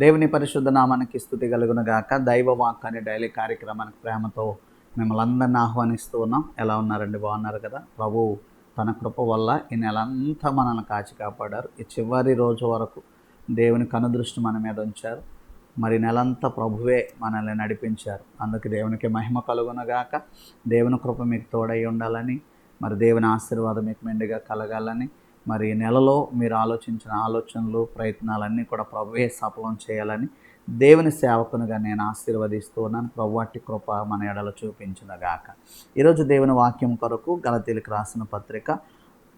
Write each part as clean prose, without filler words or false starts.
దేవుని పరిశుద్ధ నామానికి స్థుతి కలుగును గాక. దైవ వాక్ అనే డైలీ కార్యక్రమానికి ప్రేమతో మిమ్మల్ని అందరిని ఆహ్వానిస్తూ ఉన్నాం. ఎలా ఉన్నారండి? బాగున్నారు కదా? ప్రభు తన కృప వల్ల ఈ నెలంతా మనల్ని కాచి కాపాడారు. ఈ చివరి రోజు వరకు దేవుని కనుదృష్టి మన మీద ఉంచారు. మరి నెలంతా ప్రభువే మనల్ని నడిపించారు. అందుకు దేవునికి మహిమ కలుగునగాక. దేవుని కృప మీకు తోడై ఉండాలని, మరి దేవుని ఆశీర్వాదం మీకు మెండుగా కలగాలని, మరి నెలలో మీరు ఆలోచించిన ఆలోచనలు ప్రయత్నాలన్నీ కూడా ప్రభువే సఫలం చేయాలని దేవుని సేవకునిగా నేను ఆశీర్వదిస్తూ ఉన్నాను. ప్రభు వాటి కృప మన ఎడల చూపించునుగాక. ఈరోజు దేవుని వాక్యం కొరకు గలతీయులకు రాసిన పత్రిక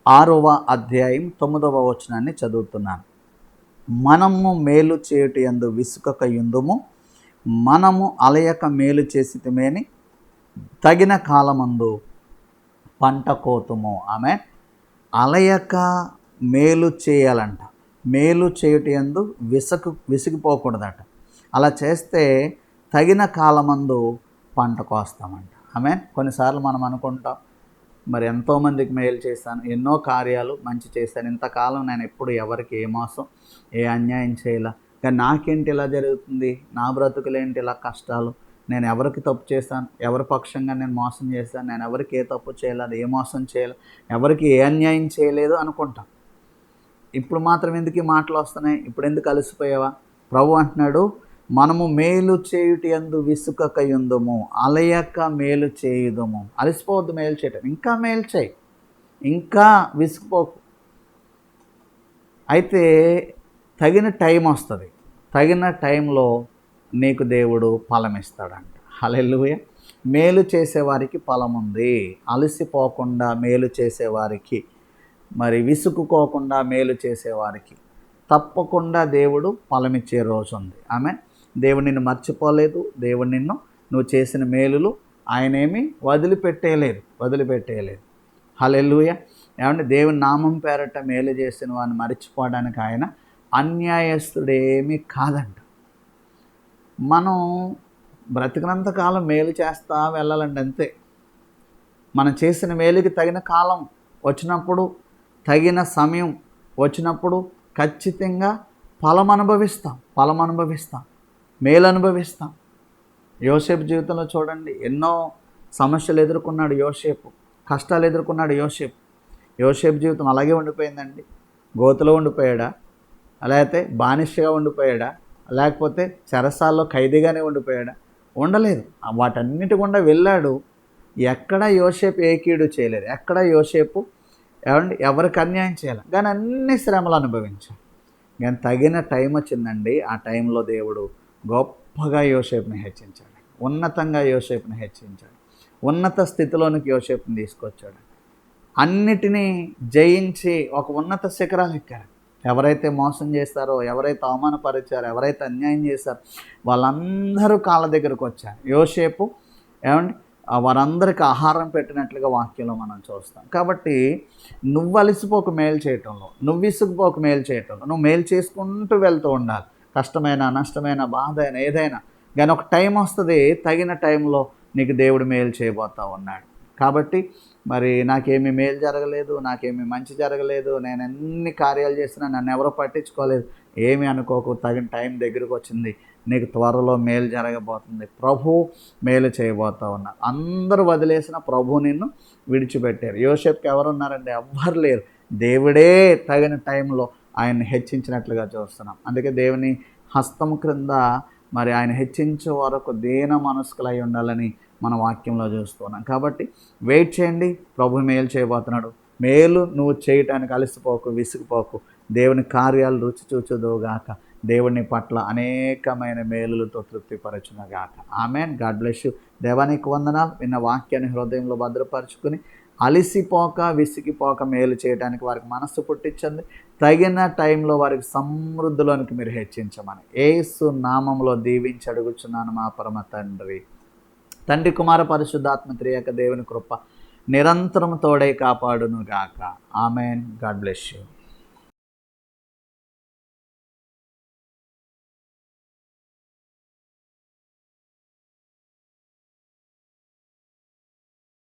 6వ అధ్యాయం 9వ వచనాన్ని చదువుతున్నాను. మనము మేలు చేయుట యందు విసుకక యుందుము, మనము అలయక మేలు చేసితిమేని తగిన కాలమందు పంట కోతుము. ఆమె అలయక మేలు చేయాలంట. మేలు చేయుట యందు విసిగిపోకూడదట. అలా చేస్తే తగిన కాలమందు పంట కోస్తామంట. ఆమె కొన్నిసార్లు మనం అనుకుంటాం, మరి ఎంతోమందికి మేలు చేశాను, ఎన్నో కార్యాలు మంచి చేశాను, ఇంతకాలం నేను ఎప్పుడు ఎవరికి ఏ మోసం ఏ అన్యాయం చేయాల, కానీ నాకేంటి ఇలా జరుగుతుంది, నా బ్రతుకులేంటి ఇలా కష్టాలు, నేను ఎవరికి తప్పు చేశాను, ఎవరి పక్షంగా నేను మోసం చేశాను, నేను ఎవరికి ఏ తప్పు చేయలేదు, ఏ మోసం చేయలేదు, ఎవరికి ఏ అన్యాయం చేయలేదు అనుకుంటాం. ఇప్పుడు మాత్రం ఎందుకు ఈ మాటలు వస్తున్నాయి? ఇప్పుడు ఎందుకు అలసిపోయావా? ప్రభు అంటున్నాడు, మనము మేలు చేయుట యందు విసుకక యుందుము, అలయక మేలు చేయుదుము. అలసిపోవద్దు మేలు చేయటం, ఇంకా మేలు చేయి, ఇంకా విసుకుపోకు. అయితే తగిన టైం వస్తుంది, తగిన టైంలో నీకు దేవుడు ఫలం ఇస్తాడంట. హల్లెలూయా. మేలు చేసేవారికి ఫలం ఉంది. అలసిపోకుండా మేలు చేసేవారికి, మరి విసుకుకోకుండా మేలు చేసేవారికి తప్పకుండా దేవుడు ఫలమిచ్చే రోజు ఉంది. ఆమె దేవుడు నిన్ను మర్చిపోలేదు. దేవుడు నువ్వు చేసిన మేలులు ఆయనేమి వదిలిపెట్టేయలేదు. హల్లెలూయా. ఏమంటే దేవుని నామం పేరట మేలు చేసిన వాడిని మర్చిపోవడానికి ఆయన అన్యాయస్తుడేమీ కాదంట. మనం బ్రతికినంత కాలం మేలు చేస్తా వెళ్ళాలండి, అంతే. మనం చేసిన మేలుకి తగిన కాలం వచ్చినప్పుడు, తగిన సమయం వచ్చినప్పుడు ఖచ్చితంగా ఫలం అనుభవిస్తాం, మేలు అనుభవిస్తాం. యోసేపు జీవితంలో చూడండి, ఎన్నో సమస్యలు ఎదుర్కొన్నాడు యోసేపు, కష్టాలు ఎదుర్కొన్నాడు యోసేపు జీవితం అలాగే ఉండిపోయిందండి. గోతులో ఉండిపోయాడా, లేకపోతే బానిసగా ఉండిపోయాడా, లేకపోతే చెరసాల్లో ఖైదీగానే ఉండిపోయాడా? ఉండలేదు. వాటన్నిటి గుండా వెళ్ళాడు. ఎక్కడ యోసేపు ఏ కీడు చేయలేదు, ఎక్కడ యోసేపు ఎవరికి అన్యాయం చేయాలి, కానీ అన్ని శ్రమలు అనుభవించాడు. కానీ తగిన టైం వచ్చిందండి. ఆ టైంలో దేవుడు గొప్పగా యోసేపుని హెచ్చించాడు, ఉన్నతంగా యోసేపుని హెచ్చించాడు, ఉన్నత స్థితిలోనికి యోసేపుని తీసుకొచ్చాడు. అన్నిటినీ జయించి ఒక ఉన్నత శిఖరాలు ఎక్కారు. ఎవరైతే మోసం చేస్తారో, ఎవరైతే అవమానపరిచారో, ఎవరైతే అన్యాయం చేశారో వాళ్ళందరూ కాళ్ళ దగ్గరకు వచ్చారు. యోసేపు వారందరికీ ఆహారం పెట్టినట్లుగా వాక్యంలో మనం చూస్తాం. కాబట్టి నువ్వు అలసిపోక మేలు చేయటంలో, నువ్వు విసుగుపోక మేలు చేయటంలో, నువ్వు మేలు చేసుకుంటూ వెళ్తూ ఉండాలి. కష్టమైన, నష్టమైన, బాధ అయినా, ఏదైనా కానీ ఒక టైం వస్తుంది, తగిన టైంలో నీకు దేవుడు మేలు చేయబోతూ ఉన్నాడు. కాబట్టి మరి నాకేమీ మేలు జరగలేదు, నాకేమీ మంచి జరగలేదు, నేను ఎన్ని కార్యాలు చేసినా నన్ను ఎవరో పట్టించుకోలేదు, ఏమీ అనుకోకు. తగిన టైం దగ్గరకు వచ్చింది, నీకు త్వరలో మేలు జరగబోతుంది. ప్రభు మేలు చేయబోతూ ఉన్నారు. అందరూ వదిలేసిన ప్రభు నిన్ను విడిచిపెట్టారు. యోసేపుకి ఎవరున్నారండి? ఎవ్వరు లేరు. దేవుడే తగిన టైంలో ఆయన్ని హెచ్చించినట్లుగా చూస్తున్నాం. అందుకే దేవుని హస్తం క్రింద మరి ఆయన హెచ్చించే వరకు దీన మనస్కులై ఉండాలని మన వాక్యంలో చూస్తున్నాం. కాబట్టి వెయిట్ చేయండి, ప్రభు మేలు చేయబోతున్నాడు. మేలు నువ్వు చేయటానికి అలసిపోకు, విసిగిపోకు. దేవుని కార్యాలు రుచి చూచుదువుగాక. దేవుని పట్ల అనేకమైన మేలులతో తృప్తిపరచునుగాక. ఆమెన్. God bless you. దేవానికి వందనాలు. విన్న వాక్యాన్ని హృదయంలో భద్రపరుచుకుని అలసిపోక, విసిగిపోక మేలు చేయడానికి వారికి మనస్సు పుట్టించండి. తగిన టైంలో వారికి సమృద్ధిలోనికి మీరు హెచ్చించమని యేసు నామంలో దీవించి అడుగుచున్నాను మా పరమ తండ్రి. తండ్రి, కుమార, పరిశుద్ధాత్మ త్రియక దేవుని కృప నిరంతరం తోడై కాపాడును గాక. ఆమెన్. God bless you.